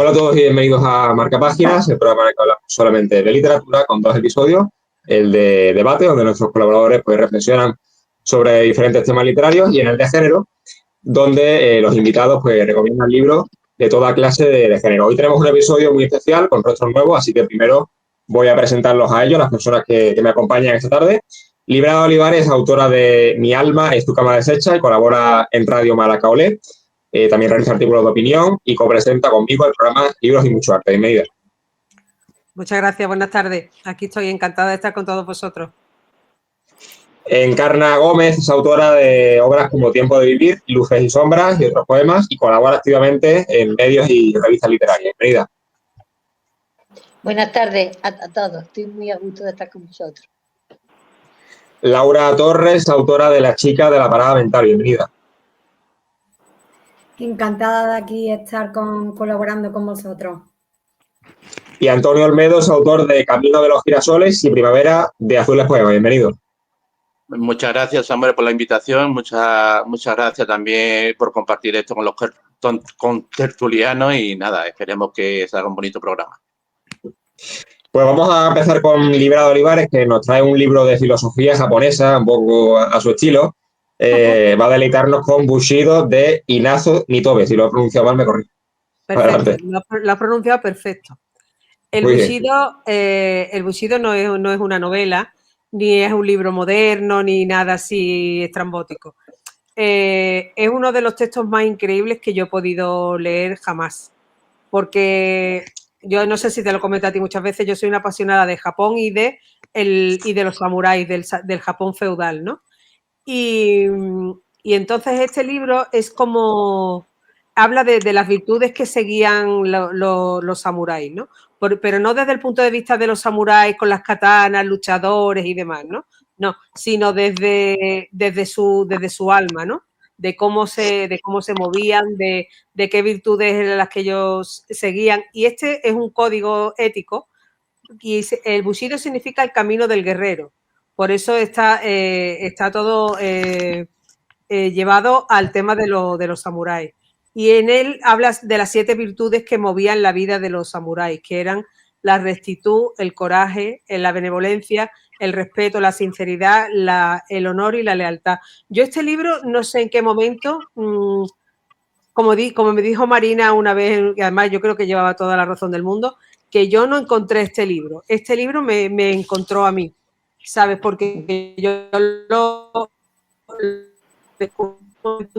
Hola a todos y bienvenidos a Marca Páginas, el programa en el que hablamos solamente de literatura con 2 episodios, el de debate, donde nuestros colaboradores pues reflexionan sobre diferentes temas literarios, y en el de género, donde los invitados pues recomiendan libros de toda clase de género. Hoy tenemos un episodio muy especial con rostros nuevos, así que primero voy a presentarlos a ellos, las personas que me acompañan esta tarde. Librada Olivares, autora de Mi alma es tu cama deshecha y colabora en Radio Malacaolé. También realiza artículos de opinión y copresenta conmigo el programa Libros y Mucho Arte. Bienvenida. Muchas gracias, buenas tardes. Aquí estoy encantada de estar con todos vosotros. Encarna Gómez es autora de obras como Tiempo de vivir, Luces y sombras y otros poemas, y colabora activamente en medios y revistas literarias. Bienvenida. Buenas tardes a todos. Estoy muy a gusto de estar con vosotros. Laura Torres, autora de La chica de la parada mental. Bienvenida. Encantada de aquí estar colaborando con vosotros. Y Antonio Olmedo es autor de Camino de los girasoles y Primavera de azules poemas. Bienvenido. Muchas gracias, Samuel, por la invitación. Muchas gracias también por compartir esto con los tertulianos y nada, esperemos que salga un bonito programa. Pues vamos a empezar con Librado Olivares, que nos trae un libro de filosofía japonesa, un poco a su estilo. Va a deleitarnos con Bushido de Inazo Nitobe. Si lo he pronunciado mal, me corrijo. Perfecto, lo has pronunciado perfecto. El Bushido no es una novela, ni es un libro moderno, ni nada así estrambótico. Es uno de los textos más increíbles que yo he podido leer jamás. Porque yo no sé si te lo comento a ti muchas veces, yo soy una apasionada de Japón y de los samuráis, del Japón feudal, ¿no? Y entonces este libro es como... habla de las virtudes que seguían los samuráis, ¿no? Pero no desde el punto de vista de los samuráis con las katanas, luchadores y demás, ¿no? No, sino desde su alma, ¿no? De cómo se movían, de qué virtudes eran las que ellos seguían. Y este es un código ético, y el Bushido significa el camino del guerrero. Por eso está todo llevado al tema de los samuráis. Y en él hablas de las 7 virtudes que movían la vida de los samuráis, que eran la rectitud, el coraje, la benevolencia, el respeto, la sinceridad, el honor y la lealtad. Yo este libro no sé en qué momento, como me dijo Marina una vez, y además yo creo que llevaba toda la razón del mundo, que yo no encontré este libro. Este libro me encontró a mí, ¿sabes? Porque yo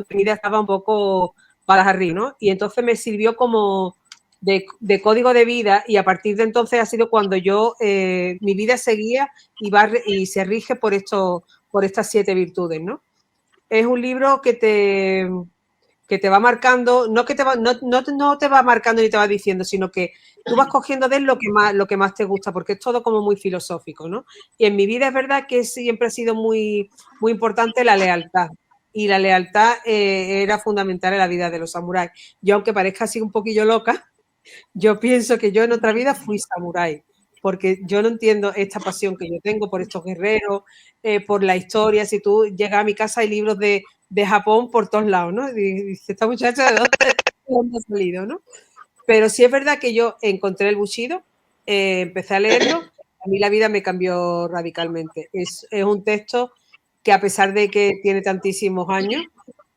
mi vida estaba un poco para arriba, ¿no? Y entonces me sirvió como de código de vida, y a partir de entonces ha sido cuando mi vida seguía y se rige por estas 7 virtudes, ¿no? Es un libro que te va marcando, no te va marcando ni te va diciendo, sino que tú vas cogiendo de él lo que más te gusta, porque es todo como muy filosófico, ¿no? Y en mi vida es verdad que siempre ha sido muy, muy importante la lealtad. Y la lealtad era fundamental en la vida de los samuráis. Yo, aunque parezca así un poquillo loca, yo pienso que yo en otra vida fui samurái, porque yo no entiendo esta pasión que yo tengo por estos guerreros, por la historia. Si tú llegas a mi casa hay libros de Japón por todos lados, ¿no? Y dice, esta muchacha ¿de dónde ha salido, no? Pero sí es verdad que yo encontré el Bushido, empecé a leerlo, a mí la vida me cambió radicalmente. Es un texto que, a pesar de que tiene tantísimos años,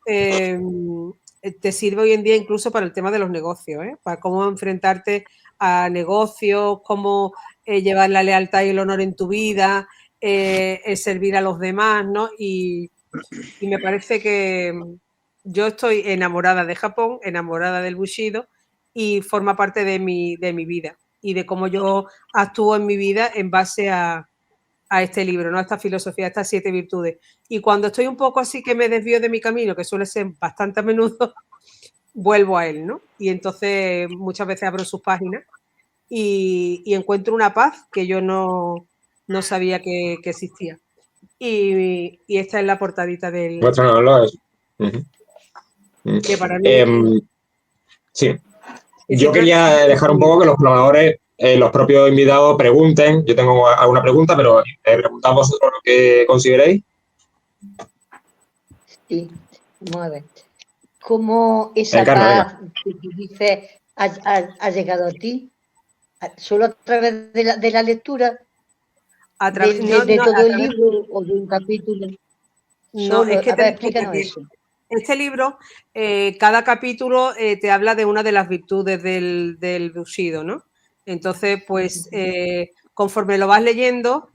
te sirve hoy en día incluso para el tema de los negocios, ¿eh? Para cómo enfrentarte a negocios, cómo llevar la lealtad y el honor en tu vida, servir a los demás, ¿no? Y me parece que yo estoy enamorada de Japón, enamorada del Bushido, y forma parte de mi vida y de cómo yo actúo en mi vida en base a este libro, ¿no? A esta filosofía, a estas 7 virtudes. Y cuando estoy un poco así que me desvío de mi camino, que suele ser bastante a menudo, vuelvo a él, ¿no? Y entonces muchas veces abro sus páginas y encuentro una paz que yo no sabía que existía. Y esta es la portadita del... Que para mí... Sí. Yo quería dejar un poco que los colaboradores, los propios invitados, pregunten. Yo tengo alguna pregunta, pero preguntad vosotros lo que consideréis. Sí, vamos a ver. ¿Cómo esa paz que tú dices ha llegado a ti? ¿Solo a través de la lectura? A través, ¿De todo el libro o de un capítulo? No, Solo, es que a ver, explícanos eso. este libro, cada capítulo te habla de una de las virtudes del Bushido, ¿no? Entonces, pues, conforme lo vas leyendo,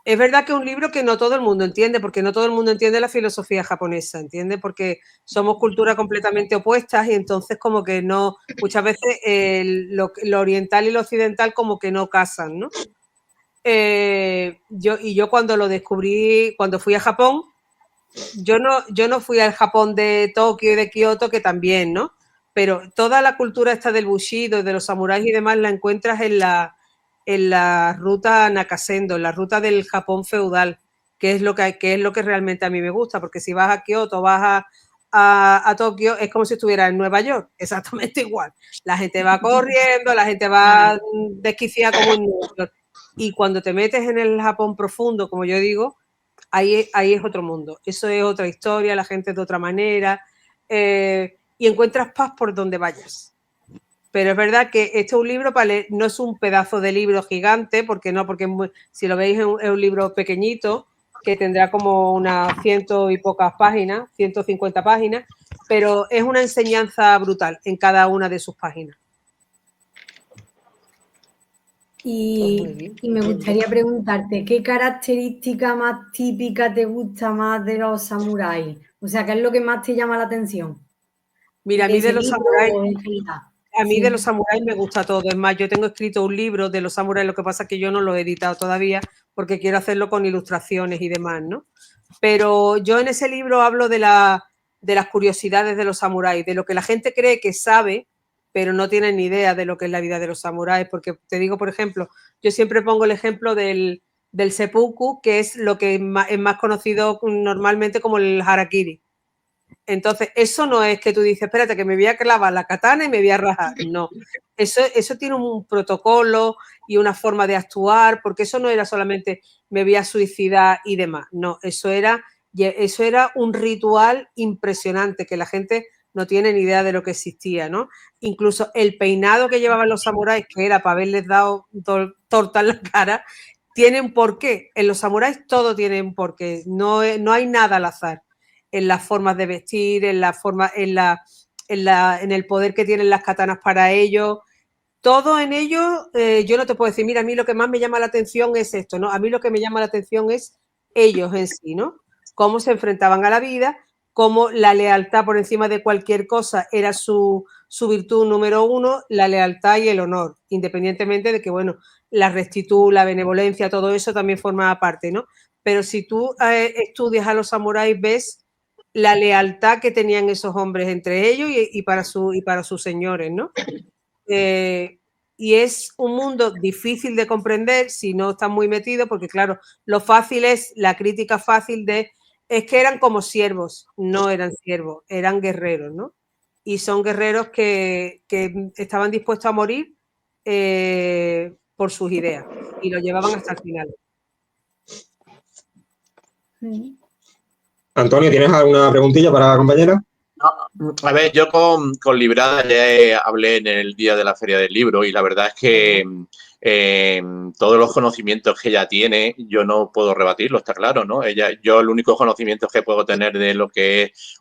es verdad que es un libro que no todo el mundo entiende, porque no todo el mundo entiende la filosofía japonesa, ¿entiendes? Porque somos culturas completamente opuestas y entonces como que no, muchas veces lo oriental y lo occidental como que no casan, ¿no? Yo cuando lo descubrí, cuando fui a Japón, yo no fui al Japón de Tokio y de Kioto, que también, ¿no? Pero toda la cultura esta del Bushido, de los samuráis y demás, la encuentras en la ruta Nakasendo, en la ruta del Japón feudal, que es lo que realmente a mí me gusta, porque si vas a Kioto, vas a Tokio, es como si estuvieras en Nueva York, exactamente igual. La gente va corriendo, la gente va desquiciada como en Nueva York. Y cuando te metes en el Japón profundo, como yo digo, ahí es otro mundo. Eso es otra historia, la gente es de otra manera, y encuentras paz por donde vayas. Pero es verdad que este es un libro para leer, no es un pedazo de libro gigante, porque si lo veis es un libro pequeñito, que tendrá como unas 100 y pocas páginas, 150 páginas, pero es una enseñanza brutal en cada una de sus páginas. Y me gustaría preguntarte, ¿qué característica más típica te gusta más de los samuráis? O sea, ¿qué es lo que más te llama la atención? Mira, a mí de los samuráis. samuráis me gusta todo. Es más, yo tengo escrito un libro de los samuráis, lo que pasa es que yo no lo he editado todavía porque quiero hacerlo con ilustraciones y demás, ¿no? Pero yo en ese libro hablo de las curiosidades de los samuráis, de lo que la gente cree que sabe, pero no tiene ni idea de lo que es la vida de los samuráis. Porque te digo, por ejemplo, yo siempre pongo el ejemplo del seppuku, que es lo que es más conocido normalmente como el harakiri. Entonces, eso no es que tú dices, espérate, que me voy a clavar la katana y me voy a rajar. No, eso tiene un protocolo y una forma de actuar, porque eso no era solamente me voy a suicidar y demás. No, eso era un ritual impresionante que la gente no tiene ni idea de lo que existía, ¿no? Incluso el peinado que llevaban los samuráis, que era para haberles dado torta en la cara, tiene un porqué. En los samuráis todo tiene un porqué, no hay nada al azar en las formas de vestir, en el poder que tienen las katanas para ellos. Todo en ello, yo no te puedo decir, mira, a mí lo que más me llama la atención es esto, ¿no? A mí lo que me llama la atención es ellos en sí, ¿no? Cómo se enfrentaban a la vida, cómo la lealtad por encima de cualquier cosa era su virtud número uno, la lealtad y el honor, independientemente de que, bueno, la rectitud, la benevolencia, todo eso también formaba parte, ¿no? Pero si tú estudias a los samuráis, ves la lealtad que tenían esos hombres entre ellos y para sus señores, ¿no? Y es un mundo difícil de comprender si no estás muy metido, porque claro, lo fácil es, la crítica fácil es que eran como siervos, no eran siervos, eran guerreros, ¿no? Y son guerreros que estaban dispuestos a morir por sus ideas y lo llevaban hasta el final. Antonio, ¿tienes alguna preguntilla para la compañera? No, a ver, yo con Librada ya hablé en el día de la Feria del Libro y la verdad es que todos los conocimientos que ella tiene, yo no puedo rebatirlo, está claro, ¿no? Yo el único conocimiento que puedo tener de lo que es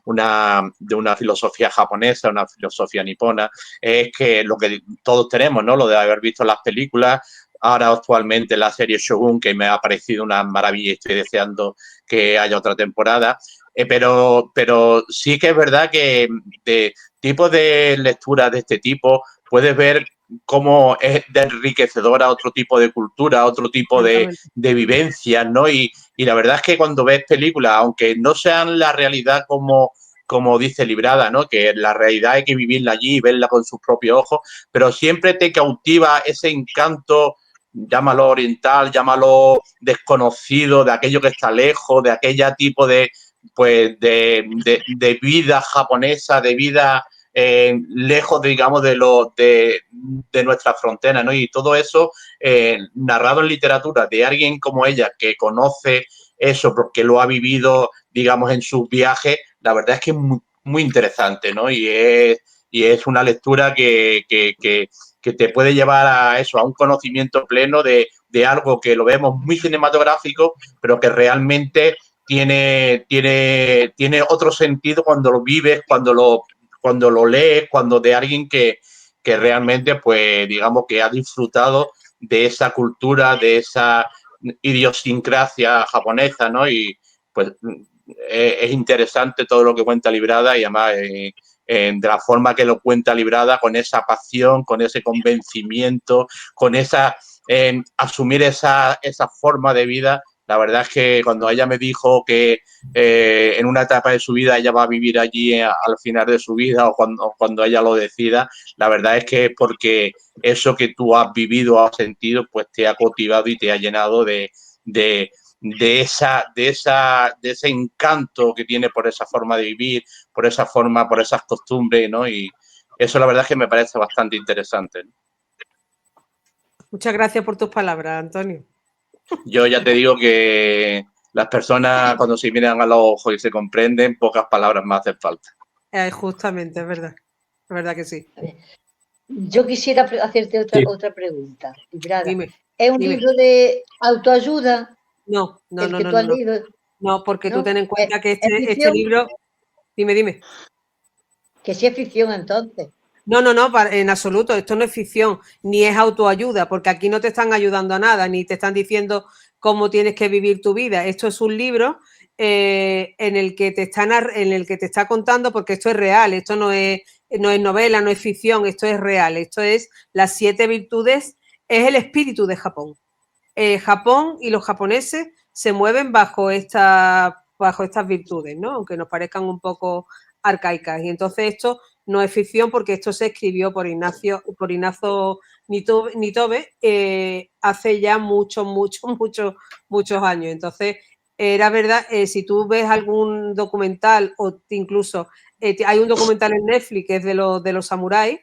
de una filosofía japonesa, una filosofía nipona, es que lo que todos tenemos, ¿no? Lo de haber visto las películas. Ahora actualmente la serie Shogun, que me ha parecido una maravilla y estoy deseando que haya otra temporada. Pero sí que es verdad que de tipos de lectura de este tipo puedes ver cómo es de enriquecedora otro tipo de cultura, otro tipo de vivencias, ¿no? Y la verdad es que cuando ves películas, aunque no sean la realidad como dice Librada, ¿no? Que la realidad hay que vivirla allí y verla con sus propios ojos, pero siempre te cautiva ese encanto, llámalo oriental, llámalo desconocido, de aquello que está lejos, de aquella tipo de vida japonesa, de vida lejos, digamos, de nuestra frontera, ¿no? Y todo eso narrado en literatura de alguien como ella que conoce eso porque lo ha vivido, digamos, en sus viajes, la verdad es que es muy, muy interesante, ¿no? Y y es una lectura que te puede llevar a eso, a un conocimiento pleno de algo que lo vemos muy cinematográfico, pero que realmente tiene otro sentido cuando lo vives, cuando lo lees, cuando de alguien que realmente, pues, digamos que ha disfrutado de esa cultura, de esa idiosincrasia japonesa, ¿no? Y, pues, es interesante todo lo que cuenta Librada y además de la forma que lo cuenta Librada, con esa pasión, con ese convencimiento, con esa asumir esa forma de vida. La verdad es que cuando ella me dijo que en una etapa de su vida ella va a vivir allí al final de su vida o cuando ella lo decida, la verdad es que porque eso que tú has vivido, has sentido, pues te ha cautivado y te ha llenado de ese encanto que tiene por esa forma de vivir, por esa forma, por esas costumbres, ¿no? Y eso la verdad es que me parece bastante interesante, ¿no? Muchas gracias por tus palabras, Antonio. Yo ya te digo que las personas cuando se miran a los ojos y se comprenden, pocas palabras más hacen falta. Justamente, es verdad que sí. Yo quisiera hacerte otra pregunta, Librada. Dime. ¿Es un libro de autoayuda? No. ¿El que tú has leído? No, porque ¿No? tú ten en cuenta que ¿Es este ficción? libro... Dime. Que sí es ficción, entonces. No, en absoluto. Esto no es ficción, ni es autoayuda, porque aquí no te están ayudando a nada, ni te están diciendo cómo tienes que vivir tu vida. Esto es un libro en el que te está contando, porque esto es real, esto no es novela, no es ficción, esto es real. Esto es las 7 virtudes, es el espíritu de Japón. Japón y los japoneses se mueven bajo estas virtudes, ¿no? Aunque nos parezcan un poco arcaicas. Y entonces esto no es ficción porque esto se escribió por Ignacio Nitobe hace ya muchos años. Entonces, era verdad, si tú ves algún documental o incluso hay un documental en Netflix que es de los samuráis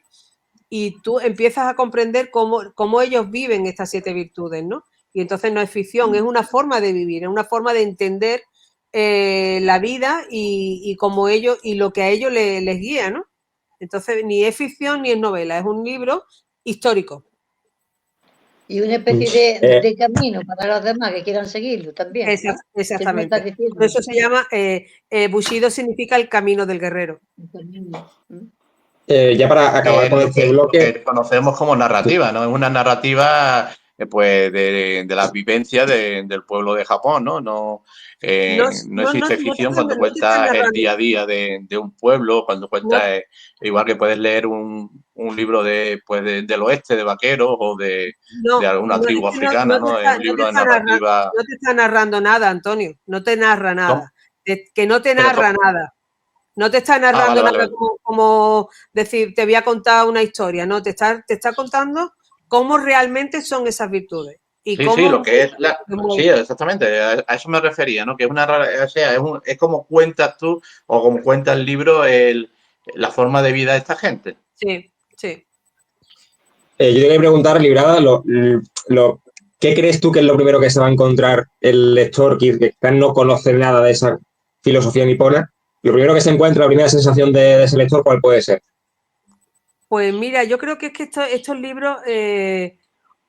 y tú empiezas a comprender cómo ellos viven estas 7 virtudes, ¿no? Y entonces no es ficción, es una forma de vivir, es una forma de entender la vida y cómo ellos y lo que a ellos les guía, ¿no? Entonces ni es ficción ni es novela, es un libro histórico. Y una especie de camino para los demás que quieran seguirlo también, ¿no? Exactamente. Por eso se llama Bushido, significa el camino del guerrero. Ya para acabar con este bloque... que conocemos como narrativa, ¿no? Es una narrativa pues de la vivencia del pueblo de Japón, ¿no? No existe ficción cuando cuentas el día a día de un pueblo, cuando cuentas, igual que puedes leer un libro del oeste, de vaqueros o de alguna tribu africana, ¿no? Es un libro de narrativa. No te está narrando nada, Antonio, no te narra nada. Que no te narra nada. No te está narrando nada como decir, te voy a contar una historia, no, te está contando cómo realmente son esas virtudes. Y sí, cómo, sí, lo que es sí, exactamente, a eso me refería, ¿no? Que es como cuentas tú o como cuenta el libro la forma de vida de esta gente. Sí. Yo te quería preguntar, Librada, ¿qué crees tú que es lo primero que se va a encontrar el lector que no conoce nada de esa filosofía nipona? Lo primero que se encuentra, la primera sensación de ese lector, ¿cuál puede ser? Pues mira, yo creo que es que estos libros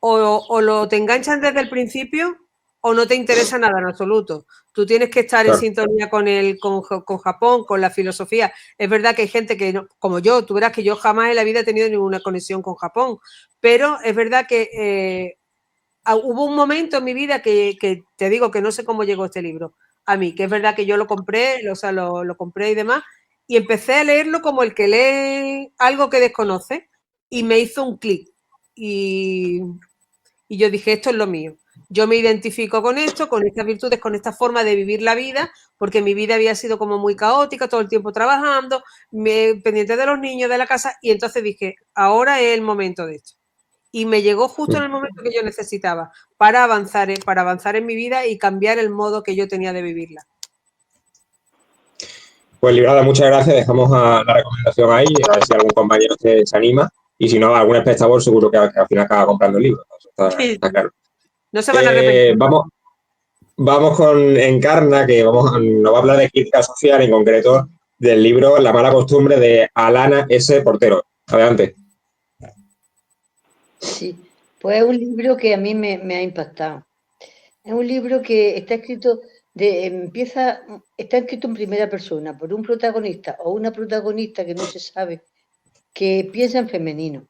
o te enganchan desde el principio o no te interesa nada en absoluto. Tú tienes que estar en sintonía con Japón, con la filosofía. Es verdad que hay gente que, como yo, tú verás que yo jamás en la vida he tenido ninguna conexión con Japón, pero es verdad que hubo un momento en mi vida que te digo que no sé cómo llegó este libro a mí, que es verdad que yo lo compré, lo compré y demás, y empecé a leerlo como el que lee algo que desconoce y me hizo un clic. Y yo dije, esto es lo mío. Yo me identifico con esto, con estas virtudes, con esta forma de vivir la vida, porque mi vida había sido como muy caótica, todo el tiempo trabajando, pendiente de los niños, de la casa, y entonces dije, ahora es el momento de esto. Y me llegó justo en el momento que yo necesitaba para avanzar en mi vida y cambiar el modo que yo tenía de vivirla. Pues Librada, muchas gracias. Dejamos la recomendación ahí, a ver si algún compañero se anima. Y si no, algún espectador seguro que al final acaba comprando el libro. Eso está claro. No se van a arrepentir. Vamos con Encarna, que nos va a hablar de crítica social, en concreto del libro La mala costumbre de Alana S. Portero. Adelante. Sí, pues es un libro que a mí me ha impactado. Es un libro que está escrito está escrito en primera persona por un protagonista o una protagonista que no se sabe, que piensa en femenino.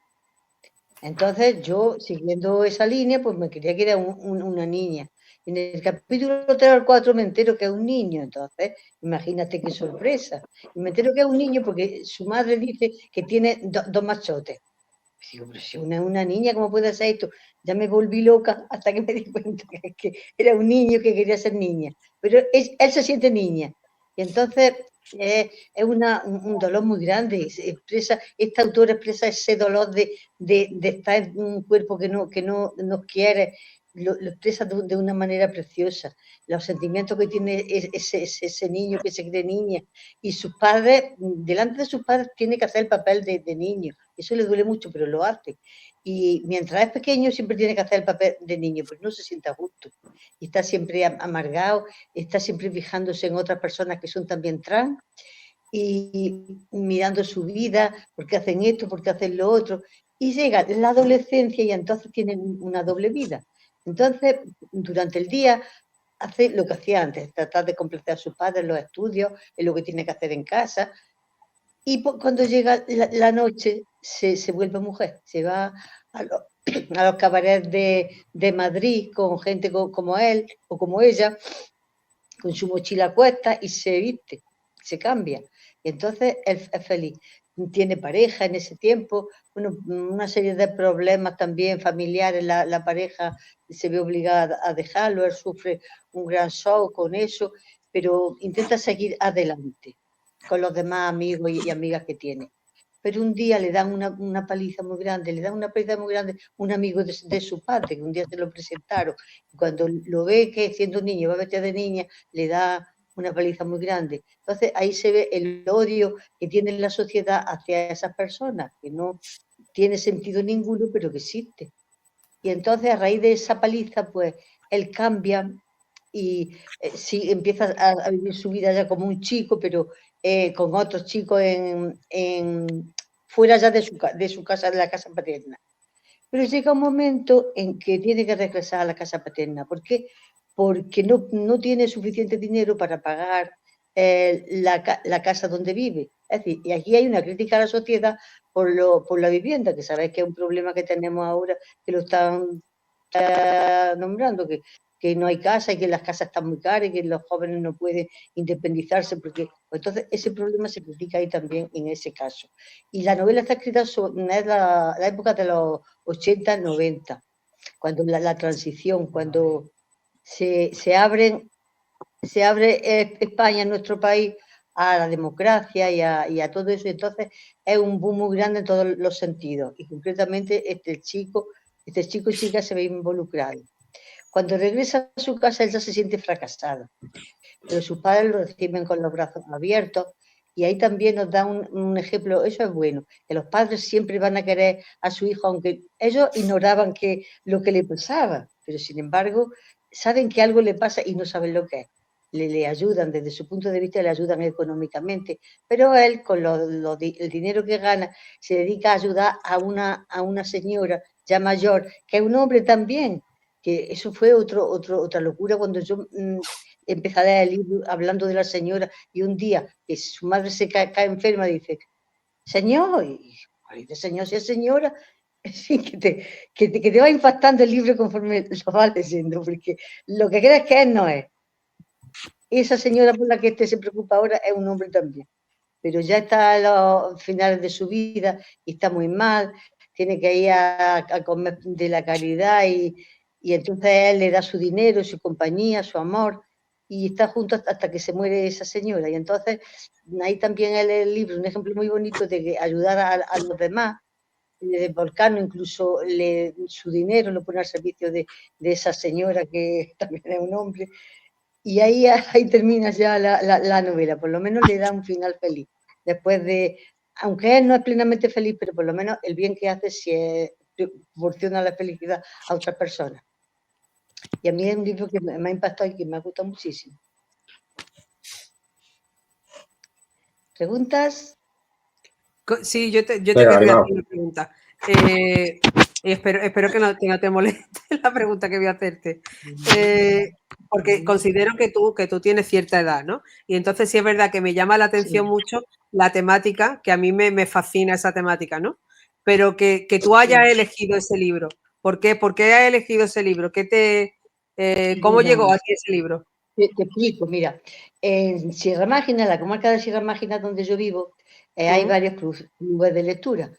Entonces yo, siguiendo esa línea, pues me creía que era una niña. En el capítulo 3 o 4 me entero que es un niño, entonces imagínate qué sorpresa. Y me entero que es un niño porque su madre dice que tiene dos machotes. Digo, pero si una niña, ¿cómo puede ser esto? Ya me volví loca hasta que me di cuenta que era un niño que quería ser niña. Pero él se siente niña. Y entonces es un dolor muy grande. Esta autora expresa ese dolor de estar en un cuerpo que no nos quiere. Lo expresa de una manera preciosa. Los sentimientos que tiene ese niño que se cree niña. Y sus padres, delante de sus padres, tiene que hacer el papel de niño. Eso le duele mucho, pero lo hace. Y mientras es pequeño, siempre tiene que hacer el papel de niño, porque no se siente a gusto. Y está siempre amargado, está siempre fijándose en otras personas que son también trans y mirando su vida, por qué hacen esto, por qué hacen lo otro. Y llega la adolescencia y entonces tienen una doble vida. Entonces, durante el día hace lo que hacía antes, tratar de complacer a sus padres, los estudios, en lo que tiene que hacer en casa. Y cuando llega la noche, se vuelve mujer, se va a, a los cabarets de Madrid con gente como él o como ella, con su mochila a cuestas y se viste, se cambia. Y entonces él es feliz. Tiene pareja en ese tiempo, bueno, una serie de problemas también familiares, la pareja se ve obligada a dejarlo, él sufre un gran shock con eso, pero intenta seguir adelante con los demás amigos y amigas que tiene. Pero un día le dan una paliza muy grande, un amigo de su padre, que un día se lo presentaron. Y cuando lo ve que siendo un niño va vestido de niña, le da una paliza muy grande. Entonces ahí se ve el odio que tiene la sociedad hacia esas personas, que no tiene sentido ninguno, pero que existe. Y entonces a raíz de esa paliza, pues él cambia y sí, empieza a vivir su vida ya como un chico, pero con otros chicos fuera ya de su casa, de la casa paterna. Pero llega un momento en que tiene que regresar a la casa paterna. ¿Por qué? Porque no tiene suficiente dinero para pagar la casa donde vive. Es decir, y aquí hay una crítica a la sociedad por la vivienda, que sabéis que es un problema que tenemos ahora, que lo están nombrando, que no hay casa y que las casas están muy caras y que los jóvenes no pueden independizarse, porque entonces ese problema se critica ahí también en ese caso. Y la novela está escrita en la época de los 80, 90, cuando la transición, cuando se abre España, nuestro país, a la democracia y a todo eso. Entonces es un boom muy grande en todos los sentidos. Y concretamente este chico y chica se ve involucrado. Cuando regresa a su casa, él ya se siente fracasado. Pero sus padres lo reciben con los brazos abiertos. Y ahí también nos da un ejemplo, eso es bueno, que los padres siempre van a querer a su hijo, aunque ellos ignoraban lo que le pasaba, pero sin embargo saben que algo le pasa y no saben lo que es. Le ayudan, desde su punto de vista le ayudan económicamente, pero él con el dinero que gana se dedica a ayudar a una señora ya mayor, que es un hombre también, que eso fue otra locura cuando yo empecé a leer el libro hablando de la señora y un día que su madre se cae enferma dice, señor, y dice, señor, si es señora, que te va impactando el libro conforme lo vas leyendo, porque lo que crees que es no es. Esa señora por la que se preocupa ahora es un hombre también, pero ya está a los finales de su vida y está muy mal, tiene que ir a comer de la caridad y entonces él le da su dinero, su compañía, su amor, y está junto hasta que se muere esa señora. Y entonces ahí también el libro, un ejemplo muy bonito de ayudar a los demás, de Volcano incluso su dinero lo pone al servicio de esa señora que también es un hombre. Y ahí termina ya la novela, por lo menos le da un final feliz. Después de, aunque él no es plenamente feliz, pero por lo menos el bien que hace si proporciona la felicidad a otras personas. Y a mí es un libro que me ha impactado y que me ha gustado muchísimo. ¿Preguntas? Sí, yo te Venga, querría venga. hacer una pregunta. Espero que no te moleste la pregunta que voy a hacerte. Porque considero que tú tienes cierta edad, ¿no? Y entonces sí es verdad que me llama la atención mucho la temática, que a mí me fascina esa temática, ¿no? Pero que tú hayas elegido ese libro. ¿Por qué? ¿Por qué has elegido ese libro? ¿Cómo llegó a ti ese libro? Te explico, mira. En Sierra Mágina, la comarca de Sierra Mágina donde yo vivo, hay varios clubes de lectura.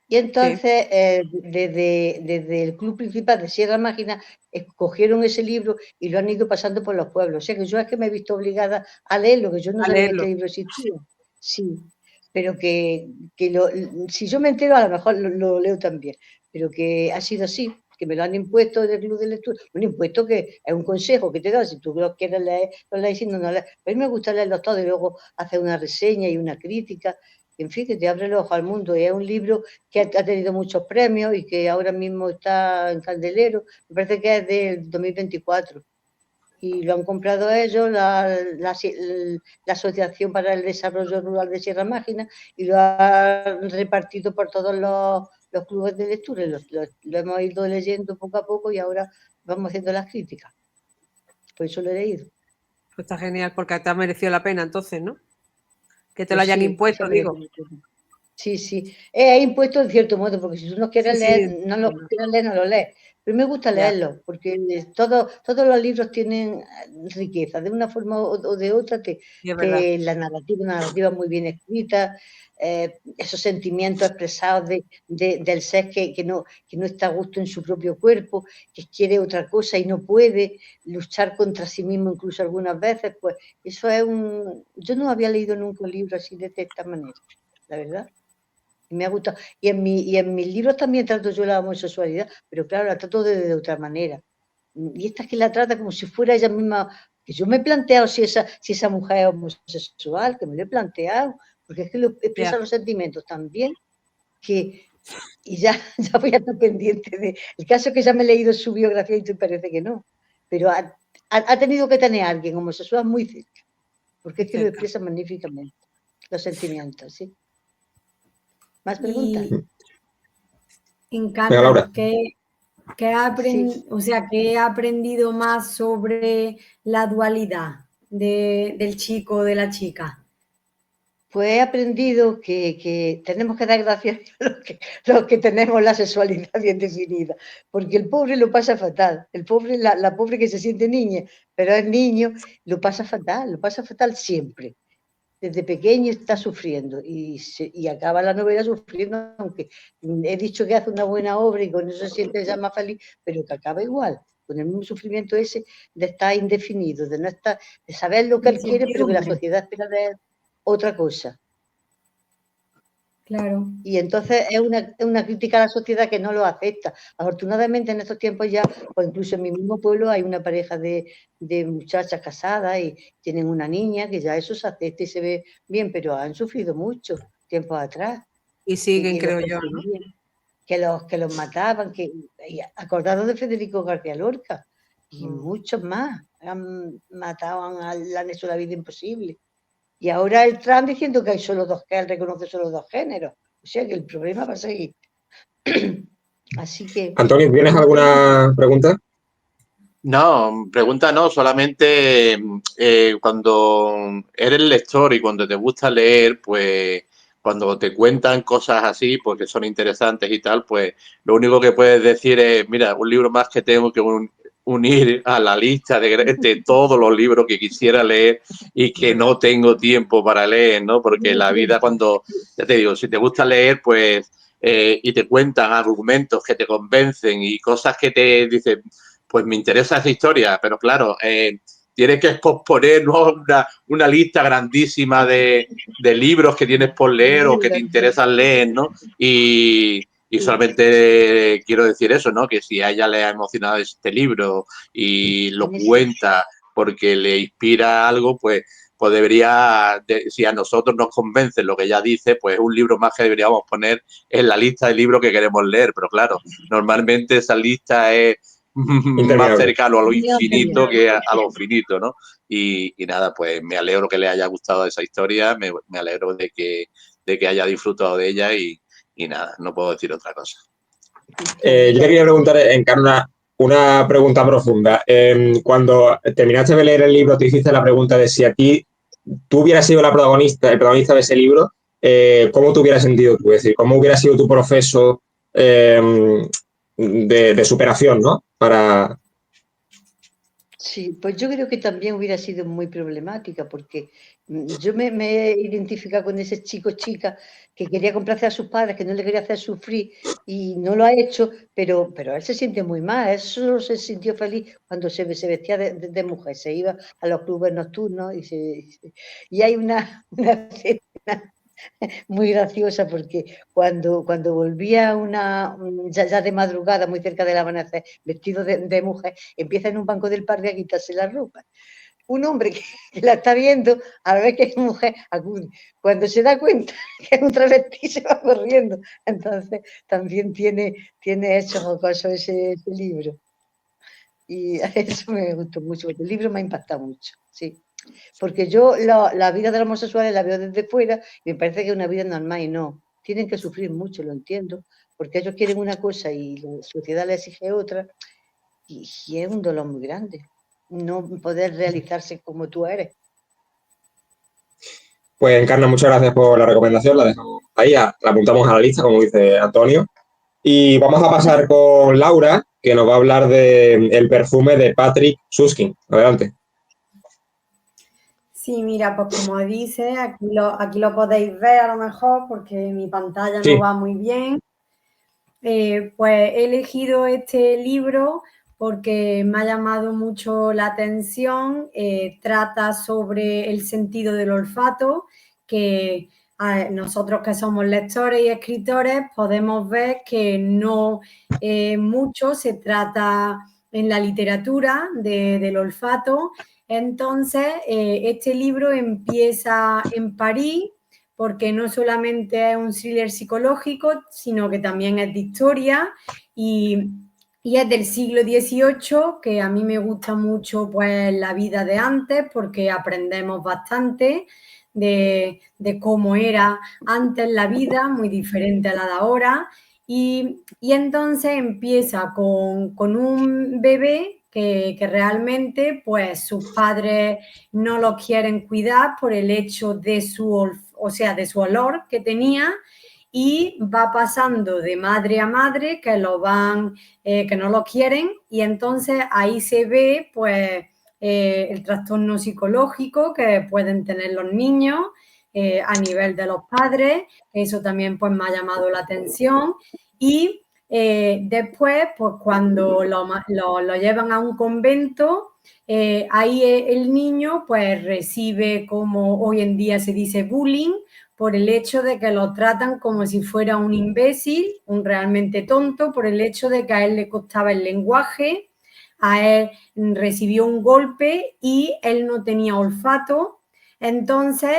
Y entonces, desde el club principal de Sierra Mágina, escogieron ese libro y lo han ido pasando por los pueblos. O sea que yo es que me he visto obligada a leerlo, que yo no sabía que este libro existía. Sí, pero si yo me entero, a lo mejor lo leo también. Pero que ha sido así, que me lo han impuesto del club de lectura. Un impuesto que es un consejo que te da, si tú lo quieres leer, lo lees, si no, no lees. Pero a mí me gusta leerlos todos y luego hacer una reseña y una crítica. En fin, que te abre los ojos al mundo. Y es un libro que ha tenido muchos premios y que ahora mismo está en Candelero. Me parece que es del 2024. Y lo han comprado ellos, la Asociación para el Desarrollo Rural de Sierra Mágina, y lo han repartido por todos los clubes de lectura. Lo hemos ido leyendo poco a poco y ahora vamos haciendo las críticas. Por eso lo he leído. Pues está genial, porque te ha merecido la pena entonces, ¿no? Que te lo hayan impuesto, digo. Sí, sí. Es impuesto en cierto modo, porque si tú no quieres leer, no lo lees. Pero me gusta leerlo, porque todos los libros tienen riqueza, de una forma o de otra, la narrativa muy bien escrita, esos sentimientos expresados del ser que no está a gusto en su propio cuerpo, que quiere otra cosa y no puede luchar contra sí mismo incluso algunas veces, pues eso es Yo no había leído nunca un libro así de esta manera, la verdad. Y me ha gustado. Y en mis libros también trato yo la homosexualidad, pero claro, la trato de otra manera. Y esta es que la trata como si fuera ella misma, que yo me he planteado si esa mujer es homosexual, que me lo he planteado, porque es que expresa los sentimientos también, y ya voy a estar pendiente de... El caso es que ya me he leído su biografía y te parece que no, pero ha tenido que tener a alguien homosexual muy cerca, porque es que lo expresa magníficamente, los sentimientos, ¿sí? ¿Más preguntas? Encanta. ¿Qué ha aprendido más sobre la dualidad del chico o de la chica? Pues he aprendido que tenemos que dar gracias a los que tenemos la sexualidad bien definida, porque el pobre lo pasa fatal, la pobre que se siente niña, pero es niño, lo pasa fatal siempre. Desde pequeño está sufriendo y acaba la novela sufriendo, aunque he dicho que hace una buena obra y con eso se siente ya más feliz, pero que acaba igual, con el mismo sufrimiento ese de estar indefinido, de saber lo que él quiere, pero que la sociedad espera de él otra cosa. Claro. Y entonces es una crítica a la sociedad que no lo acepta. Afortunadamente en estos tiempos ya, pues incluso en mi mismo pueblo hay una pareja de muchachas casadas y tienen una niña que ya eso se acepta y se ve bien, pero han sufrido mucho tiempos atrás. Y siguen, creo yo, ¿no? Que los mataban, acordados de Federico García Lorca y muchos más le han hecho la vida imposible. Y ahora el Trump diciendo que hay que él reconoce solo dos géneros. O sea que el problema va a seguir. Así que... Antonio, ¿tienes alguna pregunta? No, pregunta no, solamente cuando eres lector y cuando te gusta leer, pues cuando te cuentan cosas así, pues que son interesantes y tal, pues lo único que puedes decir es, mira, un libro más que tengo que unir a la lista de todos los libros que quisiera leer y que no tengo tiempo para leer, ¿no? Porque la vida cuando, ya te digo, si te gusta leer, pues, y te cuentan argumentos que te convencen y cosas que te dicen, pues me interesa esa historia, pero claro, tienes que posponer, ¿no?, una lista grandísima de libros que tienes por leer o que te interesan leer, ¿no? Y solamente quiero decir eso, ¿no? Que si a ella le ha emocionado este libro y lo cuenta porque le inspira algo, pues debería, si a nosotros nos convence lo que ella dice, pues es un libro más que deberíamos poner en la lista de libros que queremos leer. Pero claro, normalmente esa lista es más cercano a lo infinito Interminable. que a lo finito, ¿no? Y nada, pues me alegro que le haya gustado esa historia, me alegro de que haya disfrutado de ella y nada, no puedo decir otra cosa. Yo te quería preguntar, Encarna, una pregunta profunda. Cuando terminaste de leer el libro, te hiciste la pregunta de si a ti tú hubieras sido el protagonista de ese libro, ¿cómo te hubieras sentido tú? Es decir, ¿cómo hubiera sido tu proceso de superación, ¿no? Sí, pues yo creo que también hubiera sido muy problemática porque yo me he identificado con ese chico chica que quería complacer a sus padres, que no le quería hacer sufrir y no lo ha hecho, pero él se siente muy mal, él solo se sintió feliz cuando se vestía de mujer, se iba a los clubes nocturnos y hay una escena muy graciosa porque cuando volvía ya de madrugada, muy cerca del amanecer, vestido de mujer, empieza en un banco del parque a quitarse la ropa. Un hombre que la está viendo, a ver que es mujer, acude. Cuando se da cuenta que es un travesti, se va corriendo. Entonces, también tiene hechos jocosos ese libro. Y eso me gustó mucho, porque el libro me ha impactado mucho, sí. Porque yo la vida de los homosexuales la veo desde fuera y me parece que es una vida normal y no. Tienen que sufrir mucho, lo entiendo, porque ellos quieren una cosa y la sociedad les exige otra y es un dolor muy grande no poder realizarse como tú eres. Pues Encarna, muchas gracias por la recomendación, la dejamos ahí, la apuntamos a la lista, como dice Antonio. Y vamos a pasar con Laura, que nos va a hablar de El perfume de Patrick Süskind. Adelante. Sí, mira, pues como dice, aquí lo podéis ver a lo mejor porque mi pantalla Sí. no va muy bien. Pues he elegido este libro porque me ha llamado mucho la atención. Trata sobre el sentido del olfato, que nosotros que somos lectores y escritores podemos ver que no mucho se trata en la literatura del olfato. Entonces, este libro empieza en París, porque no solamente es un thriller psicológico, sino que también es de historia y es del siglo XVIII, que a mí me gusta mucho pues la vida de antes, porque aprendemos bastante de cómo era antes la vida, muy diferente a la de ahora. Y entonces empieza con un bebé que realmente pues sus padres no lo quieren cuidar por el hecho de de su olor que tenía y va pasando de madre a madre que que no lo quieren y entonces ahí se ve pues el trastorno psicológico que pueden tener los niños a nivel de los padres, eso también pues me ha llamado la atención y después pues cuando lo llevan a un convento ahí el niño pues recibe, como hoy en día se dice, bullying por el hecho de que lo tratan como si fuera un imbécil, un realmente tonto, por el hecho de que a él le costaba el lenguaje, a él recibió un golpe y él no tenía olfato. Entonces,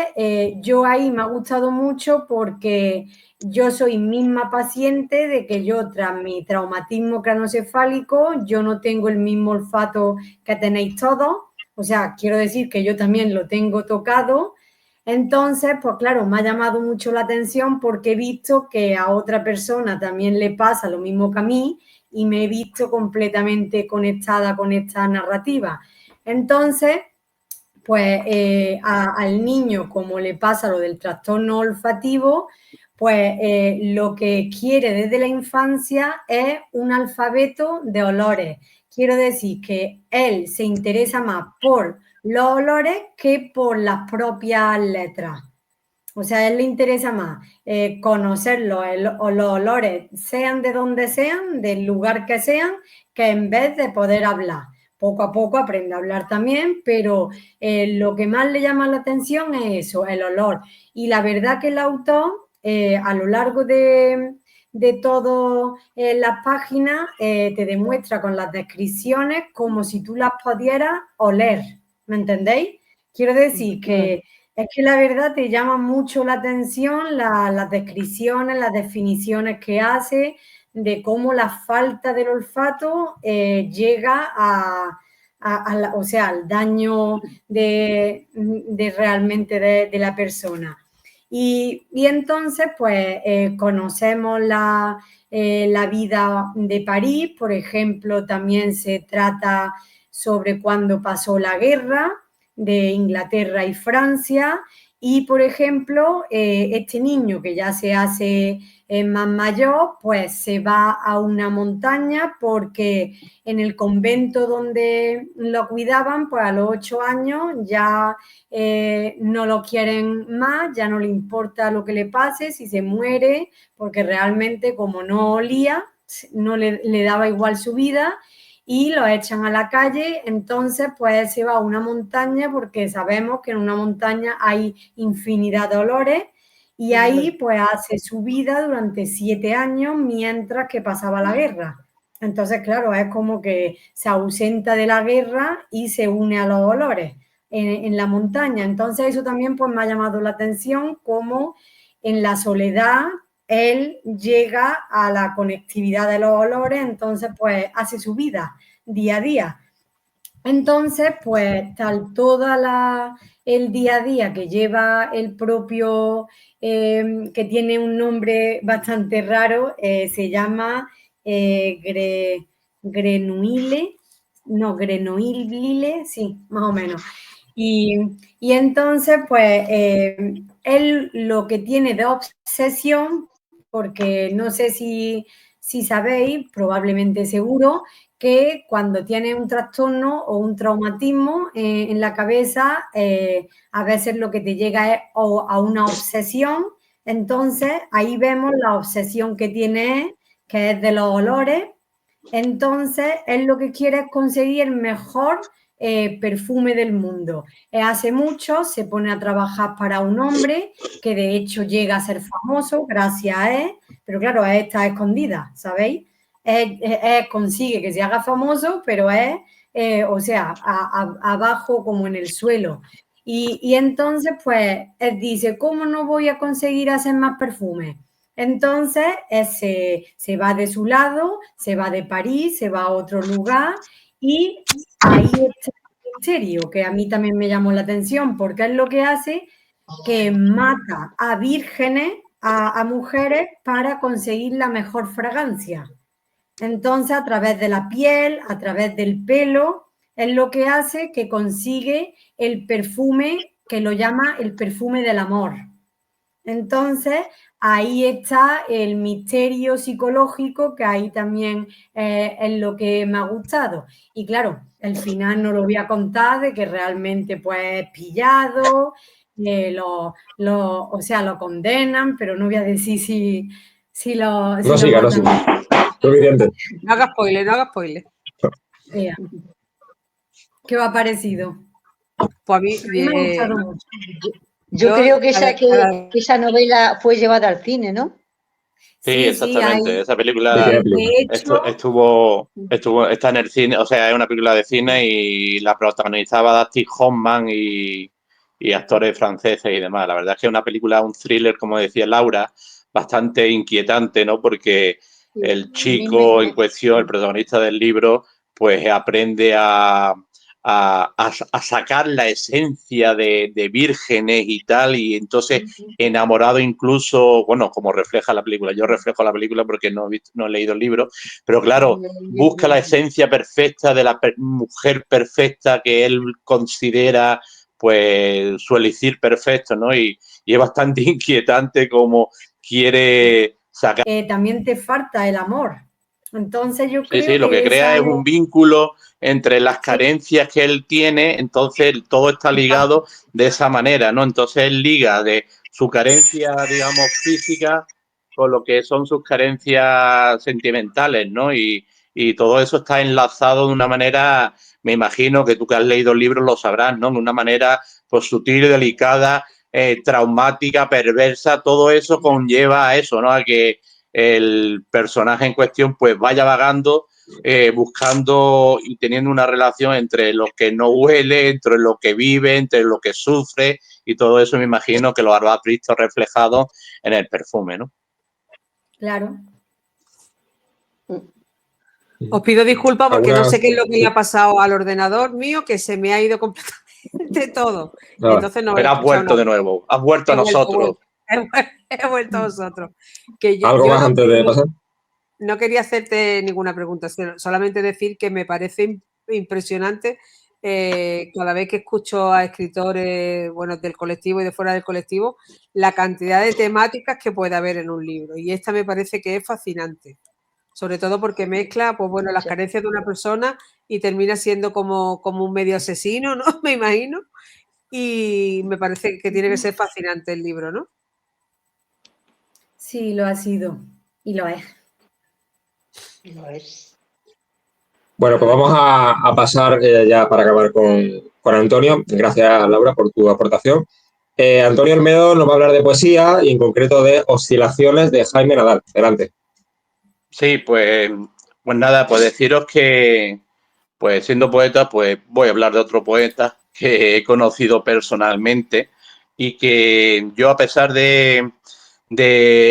yo ahí me ha gustado mucho porque yo soy misma paciente de que yo, tras mi traumatismo craneoencefálico, yo no tengo el mismo olfato que tenéis todos. O sea, quiero decir que yo también lo tengo tocado. Entonces, pues claro, me ha llamado mucho la atención porque he visto que a otra persona también le pasa lo mismo que a mí y me he visto completamente conectada con esta narrativa. Entonces, pues al niño, como le pasa lo del trastorno olfativo, pues lo que quiere desde la infancia es un alfabeto de olores. Quiero decir que él se interesa más por los olores que por las propias letras. O sea, a él le interesa más conocer los olores, sean de donde sean, del lugar que sean, que en vez de poder hablar. Poco a poco aprende a hablar también, pero lo que más le llama la atención es eso, el olor. Y la verdad que el autor, a lo largo de todas las páginas, te demuestra con las descripciones como si tú las pudieras oler. ¿Me entendéis? Quiero decir que es que la verdad te llama mucho la atención las descripciones, las definiciones que hace de cómo la falta del olfato llega o sea, al daño de realmente de la persona. Y entonces, pues, conocemos la vida de París, por ejemplo, también se trata sobre cuándo pasó la guerra de Inglaterra y Francia, y, por ejemplo, este niño que ya se hace más mayor, pues se va a una montaña porque en el convento donde lo cuidaban, pues a los 8 años ya no lo quieren más, ya no le importa lo que le pase, si se muere, porque realmente como no olía, no le daba igual su vida, y lo echan a la calle. Entonces pues se va a una montaña porque sabemos que en una montaña hay infinidad de olores, y ahí pues hace su vida durante 7 años mientras que pasaba la guerra. Entonces, claro, es como que se ausenta de la guerra y se une a los olores en la montaña. Entonces eso también pues me ha llamado la atención, cómo en la soledad él llega a la conectividad de los olores, entonces pues hace su vida día a día. Entonces, pues tal el día a día que lleva el propio, que tiene un nombre bastante raro, se llama Grenoille, sí, más o menos. Y entonces, pues, él lo que tiene de obsesión, porque no sé si sabéis, probablemente seguro, que cuando tiene un trastorno o un traumatismo en la cabeza, a veces lo que te llega es a una obsesión. Entonces, ahí vemos la obsesión que tiene, que es de los olores. Entonces, él lo que quiere es conseguir el mejor perfume del mundo. Hace mucho se pone a trabajar para un hombre que de hecho llega a ser famoso gracias a él, pero claro, él está escondida, ¿sabéis? Él consigue que se haga famoso, pero es, o sea, abajo como en el suelo. Y entonces, pues, él dice, ¿cómo no voy a conseguir hacer más perfumes? Entonces, se va de su lado, se va de París, se va a otro lugar, y ahí está el misterio, que a mí también me llamó la atención, porque es lo que hace que mata a vírgenes, a mujeres, para conseguir la mejor fragancia. Entonces, a través de la piel, a través del pelo, es lo que hace que consigue el perfume que lo llama el perfume del amor. Entonces, ahí está el misterio psicológico, que ahí también es lo que me ha gustado. Y claro, el final no lo voy a contar, de que realmente pues es pillado, o sea, lo condenan, pero no voy a decir si lo No siga, no matan. siga. Suficiente. No hagas spoiler, no hagas spoiler. ¿Qué os ha parecido? Pues a mí, Me ha gustado mucho. Yo creo que esa novela fue llevada al cine, ¿no? Sí, exactamente. Esa película de hecho, está en el cine, o sea, es una película de cine y la protagonizaba Dustin Hoffman y actores franceses y demás. La verdad es que es una película, un thriller, como decía Laura, bastante inquietante, ¿no? Porque el chico en cuestión, el protagonista del libro, pues aprende a sacar la esencia de vírgenes y tal, y entonces enamorado incluso, bueno, como refleja la película, yo reflejo la película porque no he leído el libro, pero claro, busca la esencia perfecta de la mujer perfecta que él considera pues su elixir perfecto, ¿no? Y es bastante inquietante como quiere sacar. También te falta el amor. Entonces yo creo Sí, lo que crea es un vínculo entre las carencias que él tiene, entonces todo está ligado de esa manera, ¿no? Entonces él liga de su carencia, digamos, física con lo que son sus carencias sentimentales, ¿no? Y todo eso está enlazado de una manera, me imagino que tú que has leído el libro lo sabrás, ¿no? De una manera pues sutil, delicada, traumática, perversa, todo eso conlleva a eso, ¿no? A que el personaje en cuestión pues vaya vagando, buscando y teniendo una relación entre lo que no huele, entre lo que vive, entre lo que sufre, y todo eso me imagino que lo habrás visto reflejado en el perfume, ¿no? Claro. Os pido disculpas porque no sé qué es lo que le ha Sí. pasado al ordenador mío, que se me ha ido completamente todo. Nada. Entonces no he Pero has escuchado vuelto de nada. nuevo, has vuelto a He vuelto, nosotros. he vuelto a vosotros. Que ¿Algo yo más antes de pasar? no quería hacerte ninguna pregunta, solamente decir que me parece impresionante cada vez que escucho a escritores, bueno, del colectivo y de fuera del colectivo, la cantidad de temáticas que puede haber en un libro. Y esta me parece que es fascinante. Sobre todo porque mezcla, pues bueno, las carencias de una persona y termina siendo como un medio asesino, ¿no? Me imagino. Y me parece que tiene que ser fascinante el libro, ¿no? Sí, lo ha sido y lo es. Lo es. Bueno, pues vamos a pasar ya para acabar con Antonio. Gracias, Laura, por tu aportación. Antonio Olmedo nos va a hablar de poesía y en concreto de Oscilaciones de Jaime Nadal. Adelante. Sí, pues nada, pues deciros que, pues siendo poeta, pues voy a hablar de otro poeta que he conocido personalmente y que yo, a pesar de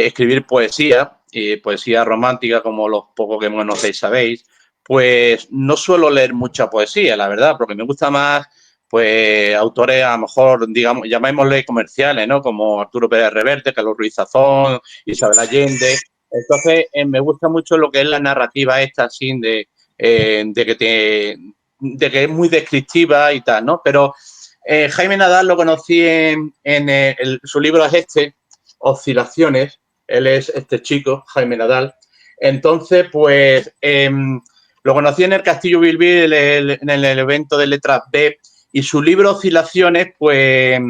escribir poesía, y poesía romántica, como los pocos que me conocéis sabéis, pues no suelo leer mucha poesía, la verdad, porque me gusta más, pues, autores a lo mejor, digamos, llamémosle comerciales, ¿no? Como Arturo Pérez Reverte, Carlos Ruiz Zafón, Isabel Allende. Entonces, me gusta mucho lo que es la narrativa esta, así, de que es muy descriptiva y tal, ¿no? Pero Jaime Nadal lo conocí su libro es este, Oscilaciones. Él es este chico, Jaime Nadal. Entonces, pues, lo conocí en el Castillo Bilbil, en el evento de Letras B, y su libro Oscilaciones, pues,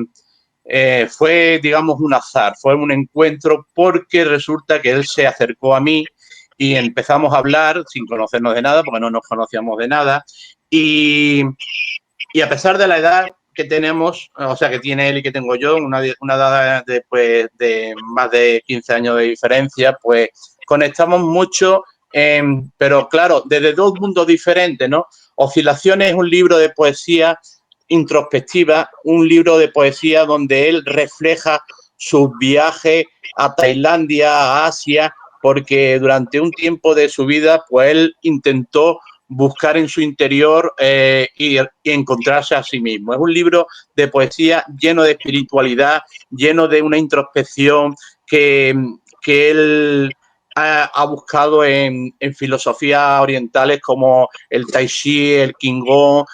fue, digamos, un azar, fue un encuentro porque resulta que él se acercó a mí y empezamos a hablar sin conocernos de nada, porque no nos conocíamos de nada, y a pesar de la edad que tenemos, o sea, que tiene él y que tengo yo, una edad de más de 15 años de diferencia, pues conectamos mucho, pero claro, desde dos mundos diferentes, ¿no? Oscilaciones es un libro de poesía introspectiva, un libro de poesía donde él refleja sus viajes a Tailandia, a Asia, porque durante un tiempo de su vida, pues él intentó buscar en su interior y encontrarse a sí mismo. Es un libro de poesía lleno de espiritualidad, lleno de una introspección que él ha buscado en filosofías orientales como el Tai Chi, el Qigong,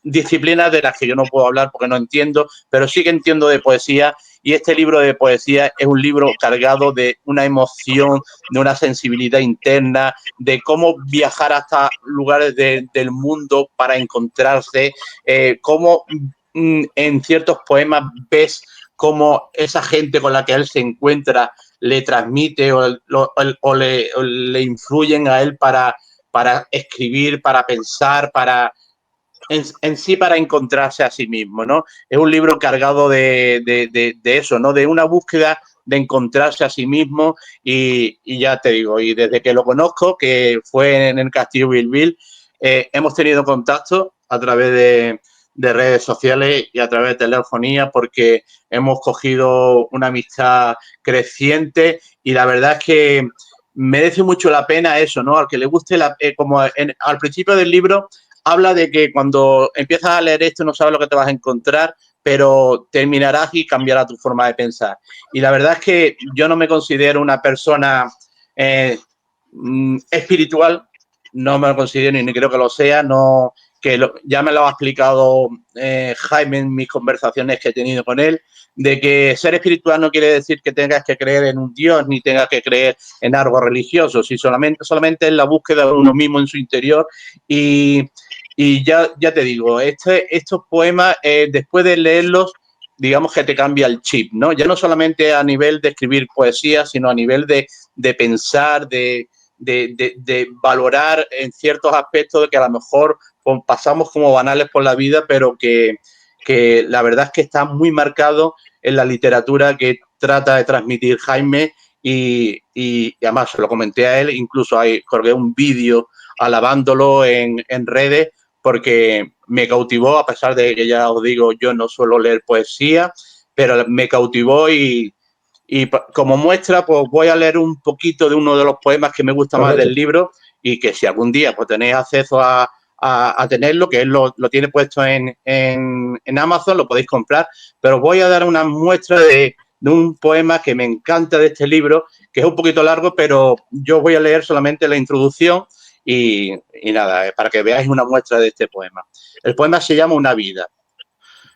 disciplinas de las que yo no puedo hablar porque no entiendo, pero sí que entiendo de poesía, y este libro de poesía es un libro cargado de una emoción, de una sensibilidad interna, de cómo viajar hasta lugares del mundo para encontrarse, cómo en ciertos poemas ves cómo esa gente con la que él se encuentra le transmite o le influyen a él para escribir, para pensar, en sí para encontrarse a sí mismo, ¿no? Es un libro cargado de eso, ¿no? De una búsqueda de encontrarse a sí mismo y ya te digo, y desde que lo conozco, que fue en el Castillo Bilbil, hemos tenido contacto a través de redes sociales y a través de telefonía porque hemos cogido una amistad creciente y la verdad es que merece mucho la pena eso, ¿no? Al que le guste, al principio del libro habla de que cuando empiezas a leer esto no sabes lo que te vas a encontrar, pero terminarás y cambiará tu forma de pensar. Y la verdad es que yo no me considero una persona espiritual, no me lo considero ni creo que lo sea, no, ya me lo ha explicado Jaime en mis conversaciones que he tenido con él, de que ser espiritual no quiere decir que tengas que creer en un Dios ni tengas que creer en algo religioso, si solamente es la búsqueda de uno mismo en su interior y ya te digo, estos poemas, después de leerlos, digamos que te cambia el chip, ¿no? Ya no solamente a nivel de escribir poesía, sino a nivel de pensar, de valorar en ciertos aspectos de que a lo mejor pasamos como banales por la vida, pero que la verdad es que está muy marcado en la literatura que trata de transmitir Jaime y además se lo comenté a él, incluso colgué un vídeo alabándolo en redes porque me cautivó, a pesar de que ya os digo, yo no suelo leer poesía, pero me cautivó y Y como muestra, pues voy a leer un poquito de uno de los poemas que me gusta más del libro y que si algún día pues tenéis acceso a tenerlo, que él lo tiene puesto en Amazon, lo podéis comprar, pero voy a dar una muestra de un poema que me encanta de este libro, que es un poquito largo, pero yo voy a leer solamente la introducción y nada, para que veáis una muestra de este poema. El poema se llama Una vida.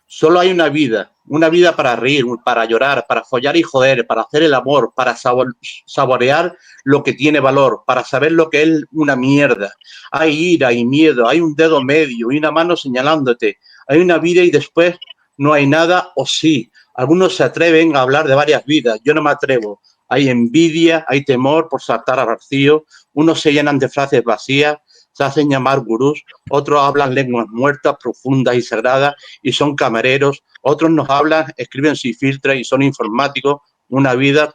Solo hay una vida para reír, para llorar, para follar y joder, para hacer el amor, para saborear lo que tiene valor, para saber lo que es una mierda. Hay ira y miedo, hay un dedo medio y una mano señalándote. Hay una vida y después no hay nada o sí. Algunos se atreven a hablar de varias vidas, yo no me atrevo. Hay envidia, hay temor por saltar al vacío, unos se llenan de frases vacías, se hacen llamar gurús, otros hablan lenguas muertas, profundas y sagradas y son camareros, otros nos hablan, escriben sin filtros y son informáticos, una vida,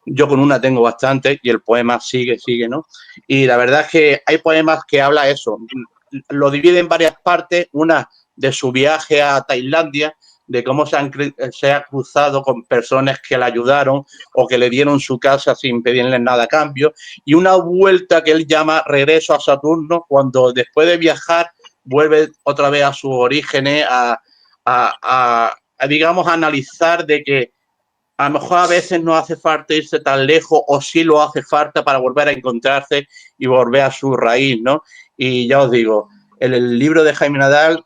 yo con una tengo bastante y el poema sigue, ¿no? Y la verdad es que hay poemas que habla eso, lo divide en varias partes, una de su viaje a Tailandia, de cómo se ha cruzado con personas que le ayudaron o que le dieron su casa sin pedirle nada a cambio, y una vuelta que él llama regreso a Saturno, cuando después de viajar vuelve otra vez a sus orígenes, digamos, a analizar de que a lo mejor a veces no hace falta irse tan lejos o sí lo hace falta para volver a encontrarse y volver a su raíz, ¿no? Y ya os digo, el libro de Jaime Nadal,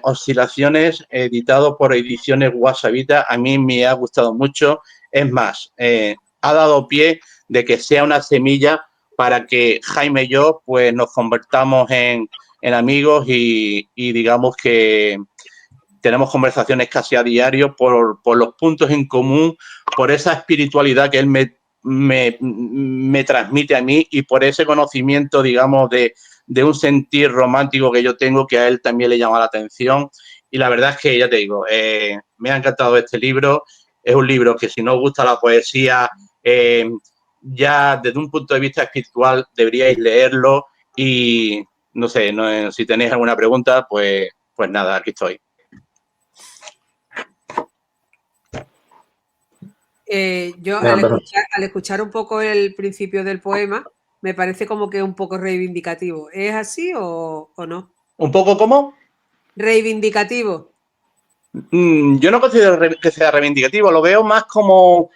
Oscilaciones, editado por Ediciones Guasavita, a mí me ha gustado mucho. Es más, ha dado pie de que sea una semilla para que Jaime y yo pues nos convertamos en amigos y digamos que tenemos conversaciones casi a diario por los puntos en común, por esa espiritualidad que él me transmite a mí y por ese conocimiento, digamos, de un sentir romántico que yo tengo que a él también le llama la atención. Y la verdad es que, ya te digo, me ha encantado este libro. Es un libro que si no os gusta la poesía, ya desde un punto de vista espiritual deberíais leerlo y no sé, si tenéis alguna pregunta, pues nada, aquí estoy. Yo al escuchar un poco el principio del poema, me parece como que es un poco reivindicativo. ¿Es así o no? ¿Un poco cómo? Reivindicativo. Yo no considero que sea reivindicativo, lo veo más como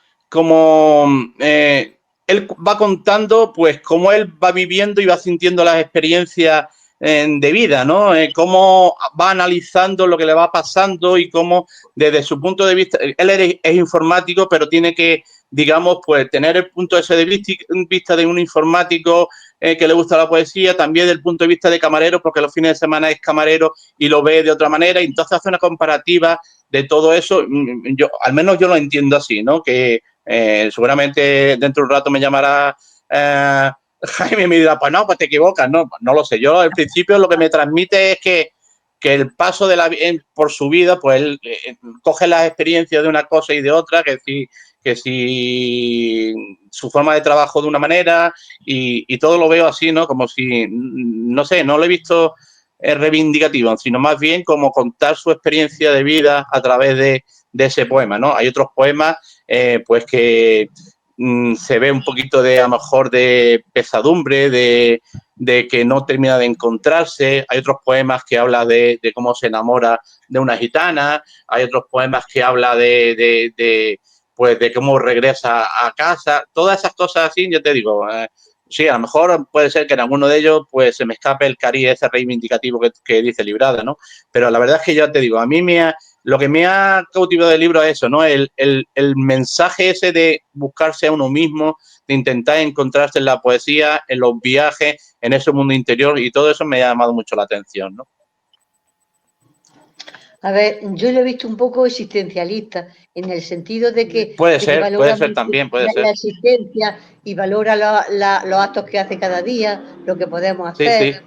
él va contando pues cómo él va viviendo y va sintiendo las experiencias de vida, ¿no? Cómo va analizando lo que le va pasando y cómo desde su punto de vista, él es informático, pero tiene que, digamos, pues tener el punto ese de vista de un informático que le gusta la poesía, también del punto de vista de camarero, porque los fines de semana es camarero y lo ve de otra manera, y entonces hace una comparativa de todo eso. Yo, al menos yo lo entiendo así, ¿no? Que seguramente dentro de un rato me llamará Jaime y me dirá, pues no, pues te equivocas, no lo sé. Yo al principio lo que me transmite es que el paso de por su vida, pues él coge las experiencias de una cosa y de otra, que si su forma de trabajo de una manera y todo lo veo así, ¿no? Como si, no sé, no lo he visto reivindicativo, sino más bien como contar su experiencia de vida a través de ese poema, ¿no? Hay otros poemas, pues que se ve un poquito de, a lo mejor, de pesadumbre, de que no termina de encontrarse. Hay otros poemas que habla de cómo se enamora de una gitana. Hay otros poemas que habla pues de cómo regresa a casa. Todas esas cosas así, yo te digo, sí, a lo mejor puede ser que en alguno de ellos pues se me escape el cariz ese reivindicativo que dice Librada, ¿no? Pero la verdad es que yo te digo, a mí lo que me ha cautivado del libro es eso, ¿no? El mensaje ese de buscarse a uno mismo, de intentar encontrarse en la poesía, en los viajes, en ese mundo interior, y todo eso me ha llamado mucho la atención, ¿no? A ver, yo lo he visto un poco existencialista, en el sentido de que, puede ser también, puede ser. La existencia y valora los actos que hace cada día, lo que podemos hacer.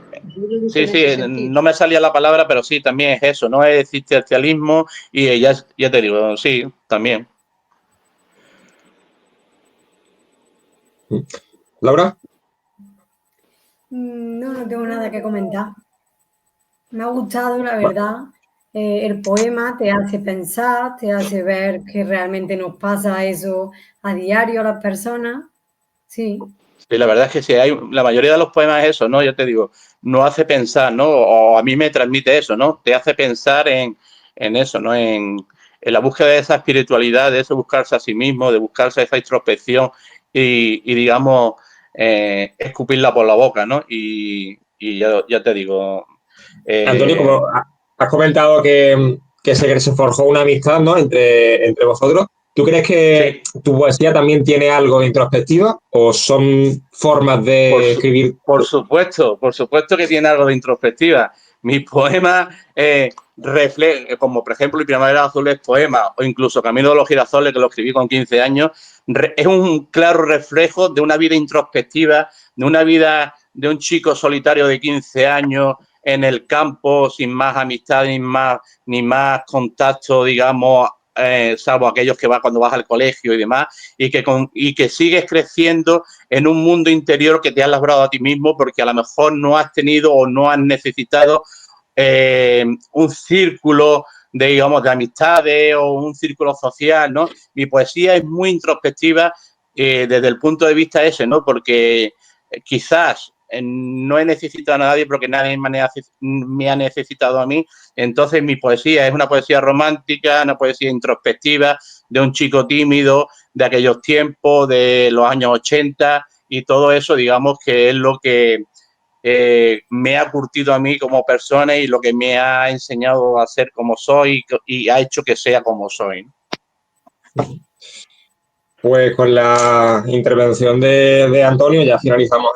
Sí, no me salía la palabra, pero sí, también es eso, ¿no? Es existencialismo y ya te digo, sí, también. ¿Laura? No tengo nada que comentar. Me ha gustado, la verdad. el poema te hace pensar, te hace ver que realmente nos pasa eso a diario a las personas. Sí. Sí, la verdad es que sí, la mayoría de los poemas es eso, ¿no? Yo te digo, no hace pensar, ¿no? O a mí me transmite eso, ¿no? Te hace pensar en eso, ¿no? En la búsqueda de esa espiritualidad, de eso buscarse a sí mismo, de buscarse esa introspección y digamos, escupirla por la boca, ¿no? Y ya te digo... Antonio, como has comentado que se forjó una amistad, ¿no? entre vosotros, ¿tú crees que tu poesía también tiene algo de introspectiva o son formas de escribir? Por supuesto que tiene algo de introspectiva. Mis poemas reflejan, como por ejemplo, El Primavera Azul es poema, o incluso Camino de los Girasoles, que lo escribí con 15 años, es un claro reflejo de una vida introspectiva, de una vida de un chico solitario de 15 años en el campo, sin más amistad ni más contacto, digamos, salvo aquellos que va cuando vas al colegio y demás, y que sigues creciendo en un mundo interior que te has labrado a ti mismo porque a lo mejor no has tenido o no has necesitado un círculo digamos, de amistades o un círculo social, ¿no? Mi poesía es muy introspectiva desde el punto de vista ese, ¿no? Porque quizás no he necesitado a nadie porque nadie me ha necesitado a mí. Entonces mi poesía es una poesía romántica, una poesía introspectiva de un chico tímido de aquellos tiempos, de los años 80 y todo eso, digamos, que es lo que me ha curtido a mí como persona y lo que me ha enseñado a ser como soy y ha hecho que sea como soy. Pues con la intervención de Antonio ya finalizamos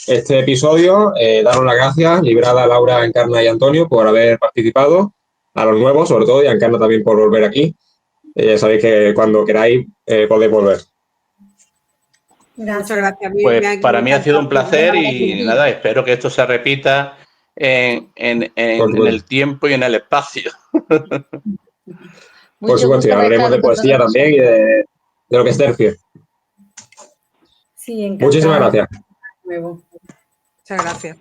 este episodio. Daros las gracias, Librada, Laura, Encarna y Antonio, por haber participado. A los nuevos, sobre todo, y a Encarna también por volver aquí. Ya sabéis que cuando queráis podéis volver. Gracias. Muchas gracias. Pues para mí ha sido un placer y nada, espero que esto se repita en el tiempo y en el espacio. Por supuesto, y hablaremos de poesía también y de lo que es tercio. Sí, encantado. Muchísimas gracias. Muchas gracias.